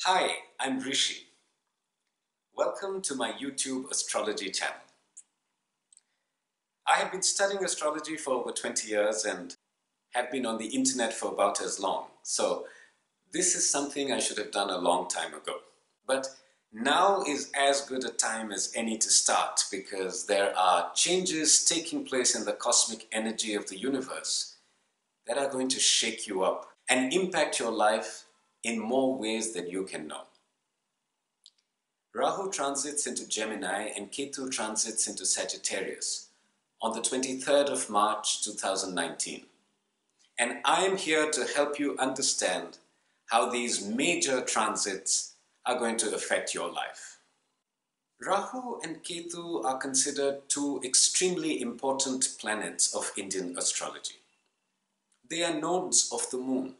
Hi, I'm Rishi. Welcome to my YouTube astrology channel. I have been studying astrology for over 20 years and have been on the internet for about as long. So this is something I should have done a long time ago. But now is as good a time as any to start because there are changes taking place in the cosmic energy of the universe that are going to shake you up and impact your life in more ways than you can know. Rahu transits into Gemini and Ketu transits into Sagittarius on the 23rd of March 2019. And I am here to help you understand how these major transits are going to affect your life. Rahu and Ketu are considered two extremely important planets of Indian astrology. They are nodes of the moon,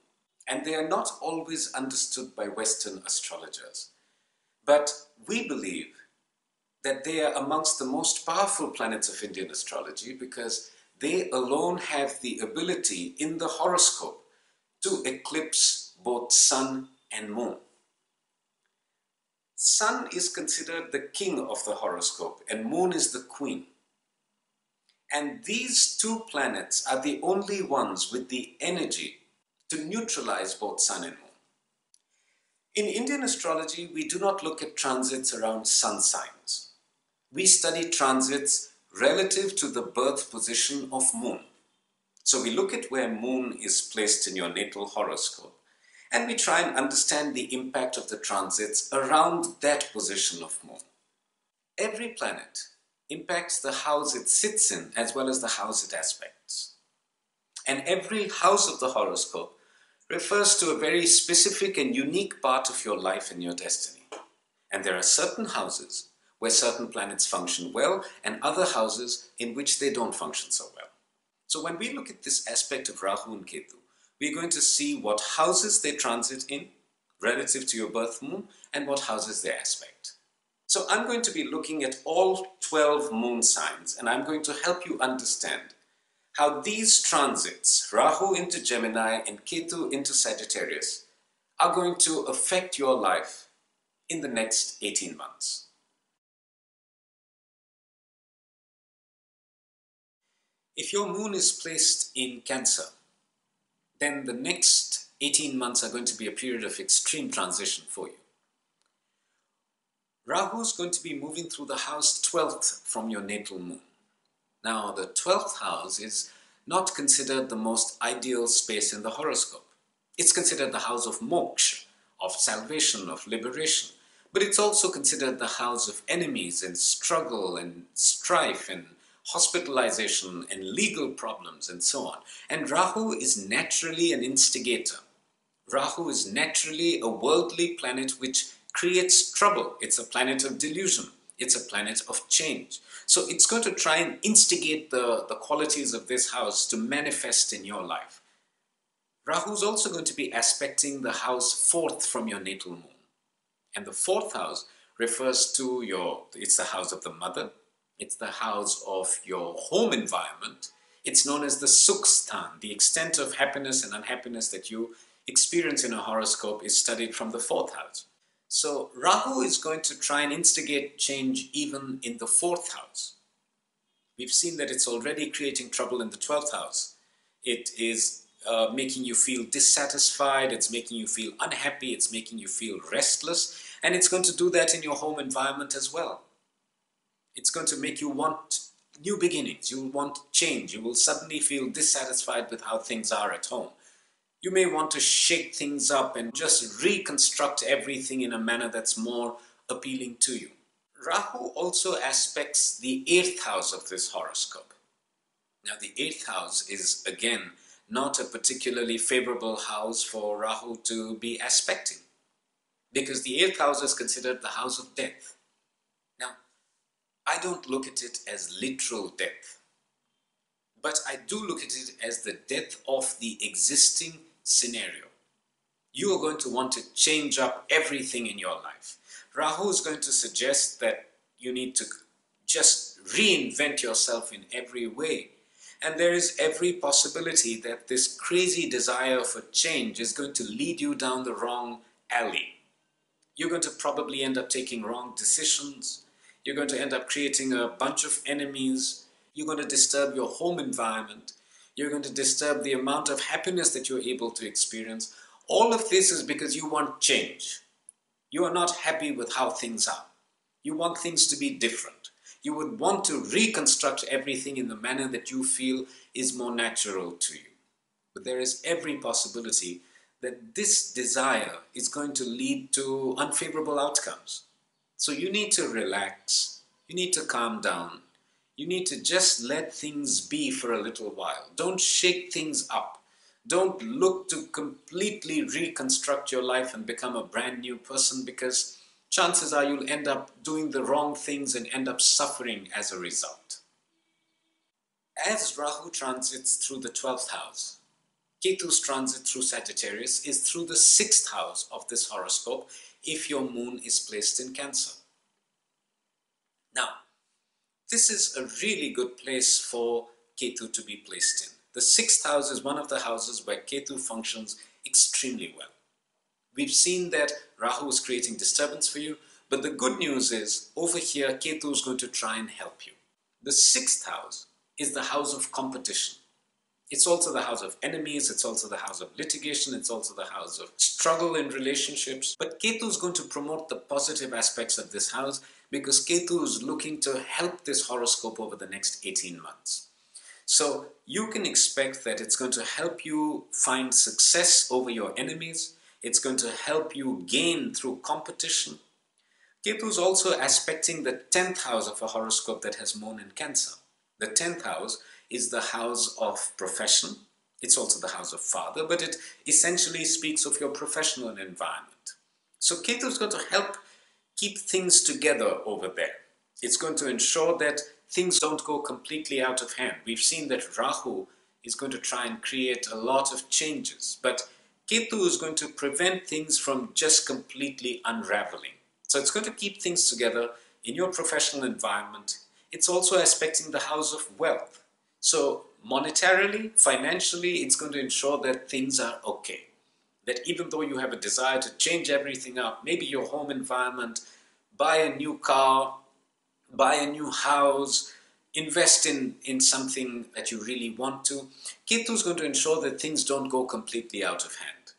and they are not always understood by Western astrologers. But we believe that they are amongst the most powerful planets of Indian astrology because they alone have the ability in the horoscope to eclipse both sun and moon. Sun is considered the king of the horoscope and moon is the queen. And these two planets are the only ones with the energy to neutralize both sun and moon. In Indian astrology, we do not look at transits around sun signs. We study transits relative to the birth position of moon. So we look at where moon is placed in your natal horoscope, and we try and understand the impact of the transits around that position of moon. Every planet impacts the house it sits in as well as the house it aspects. And every house of the horoscope refers to a very specific and unique part of your life and your destiny. And there are certain houses where certain planets function well and other houses in which they don't function so well. So when we look at this aspect of Rahu and Ketu, we're going to see what houses they transit in relative to your birth moon and what houses they aspect. So I'm going to be looking at all 12 moon signs and I'm going to help you understand how these transits, Rahu into Gemini and Ketu into Sagittarius, are going to affect your life in the next 18 months. If your moon is placed in Cancer, then the next 18 months are going to be a period of extreme transition for you. Rahu is going to be moving through the house 12th from your natal moon. Now, the 12th house is not considered the most ideal space in the horoscope. It's considered the house of moksha, of salvation, of liberation. But it's also considered the house of enemies and struggle and strife and hospitalization and legal problems and so on. And Rahu is naturally an instigator. Rahu is naturally a worldly planet which creates trouble. It's a planet of delusion. It's a planet of change. So it's going to try and instigate the qualities of this house to manifest in your life. Rahu is also going to be aspecting the house 4th from your natal moon. And the 4th house refers to it's the house of the mother. It's the house of your home environment. It's known as the Sukhsthan. The extent of happiness and unhappiness that you experience in a horoscope is studied from the 4th house. So Rahu is going to try and instigate change even in the 4th house. We've seen that it's already creating trouble in the 12th house. It is making you feel dissatisfied, it's making you feel unhappy, it's making you feel restless, and it's going to do that in your home environment as well. It's going to make you want new beginnings, you will want change, you will suddenly feel dissatisfied with how things are at home. You may want to shake things up and just reconstruct everything in a manner that's more appealing to you. Rahu also aspects the 8th house of this horoscope. Now the 8th house is again not a particularly favorable house for Rahu to be aspecting because the 8th house is considered the house of death. Now, I don't look at it as literal death, but I do look at it as the death of the existing scenario. You are going to want to change up everything in your life. Rahu is going to suggest that you need to just reinvent yourself in every way. And there is every possibility that this crazy desire for change is going to lead you down the wrong alley. You're going to probably end up taking wrong decisions. You're going to end up creating a bunch of enemies. You're going to disturb your home environment. You're going to disturb the amount of happiness that you're able to experience. All of this is because you want change. You are not happy with how things are. You want things to be different. You would want to reconstruct everything in the manner that you feel is more natural to you. But there is every possibility that this desire is going to lead to unfavorable outcomes. So you need to relax. You need to calm down. You need to just let things be for a little while. Don't shake things up. Don't look to completely reconstruct your life and become a brand new person, because chances are you'll end up doing the wrong things and end up suffering as a result. As Rahu transits through the 12th house, Ketu's transit through Sagittarius is through the 6th house of this horoscope if your moon is placed in Cancer. Now, this is a really good place for Ketu to be placed in. The 6th house is one of the houses where Ketu functions extremely well. We've seen that Rahu is creating disturbance for you, but the good news is over here Ketu is going to try and help you. The 6th house is the house of competition. It's also the house of enemies, it's also the house of litigation, it's also the house of struggle in relationships. But Ketu is going to promote the positive aspects of this house because Ketu is looking to help this horoscope over the next 18 months. So you can expect that it's going to help you find success over your enemies. It's going to help you gain through competition. Ketu is also aspecting the 10th house of a horoscope that has moon in Cancer. The 10th house is the house of profession. It's also the house of father, but it essentially speaks of your professional environment. So Ketu is going to help keep things together over there. It's going to ensure that things don't go completely out of hand. We've seen that Rahu is going to try and create a lot of changes, but Ketu is going to prevent things from just completely unraveling. So it's going to keep things together in your professional environment. It's also aspecting the house of wealth. So monetarily, financially, it's going to ensure that things are okay. That even though you have a desire to change everything up, maybe your home environment, buy a new car, buy a new house, invest in something that you really want to, Ketu is going to ensure that things don't go completely out of hand.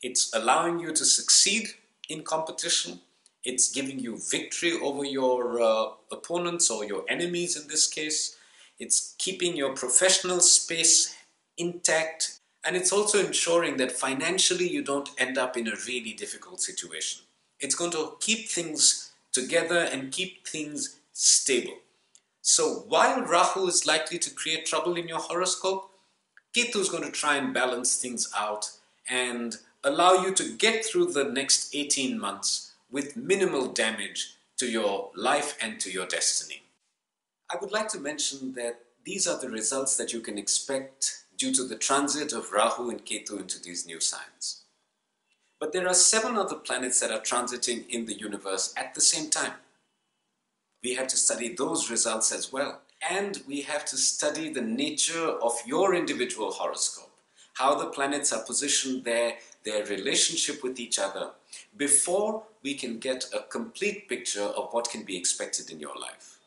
It's allowing you to succeed in competition. It's giving you victory over your opponents or your enemies in this case. It's keeping your professional space intact. And it's also ensuring that financially you don't end up in a really difficult situation. It's going to keep things together and keep things stable. So while Rahu is likely to create trouble in your horoscope, Ketu is going to try and balance things out and allow you to get through the next 18 months with minimal damage to your life and to your destiny. I would like to mention that these are the results that you can expect due to the transit of Rahu and Ketu into these new signs. But there are 7 other planets that are transiting in the universe at the same time. We have to study those results as well. And we have to study the nature of your individual horoscope, how the planets are positioned there, their relationship with each other, before we can get a complete picture of what can be expected in your life.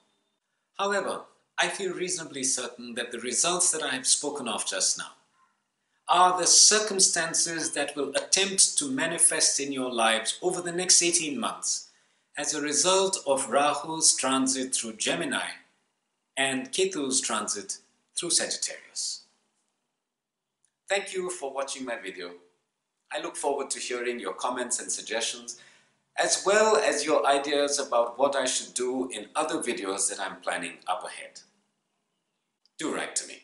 However, I feel reasonably certain that the results that I have spoken of just now are the circumstances that will attempt to manifest in your lives over the next 18 months as a result of Rahu's transit through Gemini and Ketu's transit through Sagittarius. Thank you for watching my video. I look forward to hearing your comments and suggestions, as well as your ideas about what I should do in other videos that I'm planning up ahead. Do write to me.